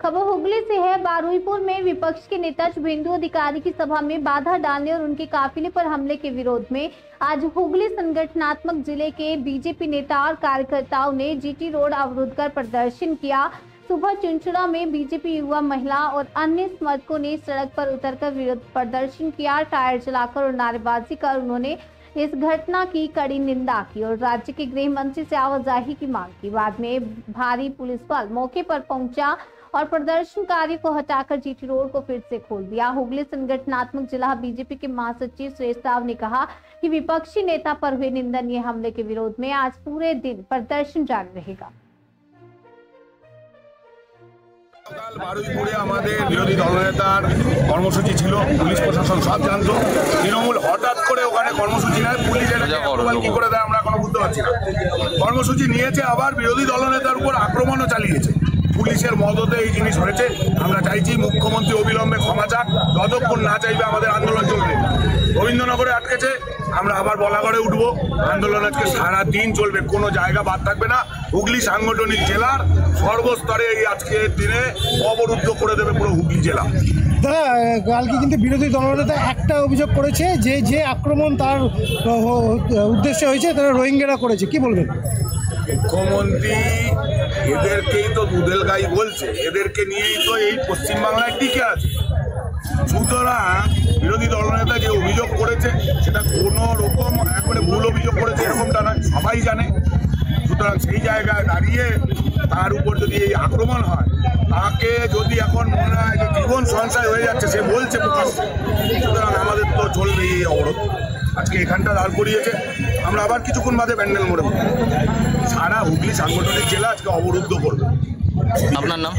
खबर हुगली से है। बारुईपुर में विपक्ष के नेता शुभेंदु अधिकारी की सभा में बाधा डालने और उनके काफिले पर हमले के विरोध में आज हुगली संगठनात्मक जिले के बीजेपी नेता और कार्यकर्ताओं ने जीटी रोड अवरुद्ध कर प्रदर्शन किया। सुबह चुनचुड़ा में बीजेपी युवा, महिला और अन्य समर्थकों ने सड़क पर उतरकर विरोध प्रदर्शन किया। टायर जलाकर और नारेबाजी कर उन्होंने इस घटना की कड़ी निंदा की और राज्य के गृह मंत्री से आवाजाही की मांग की। बाद में भारी पुलिस बल मौके पर पहुंचा और प्रदर्शनकारियों को हटाकर जीटी रोड को फिर से खोल दिया। हुगली संगठनात्मक जिला बीजेपी के महासचिव सुरेश साव ने कहा कि विपक्षी नेता पर हुए निंदनीय हमले के विरोध में आज पूरे दिन प्रदर्शन जारी रहेगा। বারুইপুরে আমাদের বিরোধী দলনেতার কর্মসূচি ছিল, পুলিশ প্রশাসন সব জানতো। তৃণমূল হঠাৎ করে ওখানে কর্মসূচি নেয়, পুলিশের কি করে দেয় আমরা এখনো বুঝতে পারছি না। কর্মসূচি নিয়েছে, আবার বিরোধী দলনেতার উপর আক্রমণও চালিয়েছে। পুলিশের মদতে এই জিনিস হয়েছে। আমরা চাইছি মুখ্যমন্ত্রী অবিলম্বে ক্ষমা চাক, যতক্ষণ না চাইবে আমাদের আন্দোলন চলবে। রবীন্দ্রনগরে আটকেছে, আমরা আবার বলাগড়ে উঠবো। আন্দোলন আজকে সারা দিন চলবে, কোনো জায়গা বাদ থাকবে না। হুগলি সাংগঠনিক জেলার সর্বস্তরে এই আজকের দিনে অবরুদ্ধ করে দেবে পুরো হুগলি জেলা। দাদা, কালকে কিন্তু বিরোধী দলনেতা একটা অভিযোগ করেছে যে আক্রমণ তার উদ্দেশ্য হয়েছে তারা রোহিঙ্গারা করেছে, কি বলবেন? মুখ্যমন্ত্রী এদেরকেই তো দুধেল গাই বলছে, এদেরকে নিয়েই তো এই পশ্চিমবাংলায় টিকে আছে। সুতরাং বিরোধী দলনেতা যে অভিযোগ করেছে সেটা কোনো রকম একবারে ভুল অভিযোগ করেছে এরকমটা নয়, সবাই জানে। সুতরাং সেই জায়গায় দাঁড়িয়ে তার উপর যদি এই আক্রমণ হয়, তাকে যদি এখন মনে হয় যে জীবন সংশয় হয়ে যাচ্ছে, সে বলছে প্রকাশ্যে, সুতরাং আমাদের তো চলবে এই অবরোধ। আজকে এখানটা দাঁড় করিয়েছে, আমরা আবার কিছুক্ষণ বাদে ব্যান্ডেল মোড়ে সারা হুগলি সাংগঠনিক জেলা আজকে অবরুদ্ধ করবে। আপনার নাম?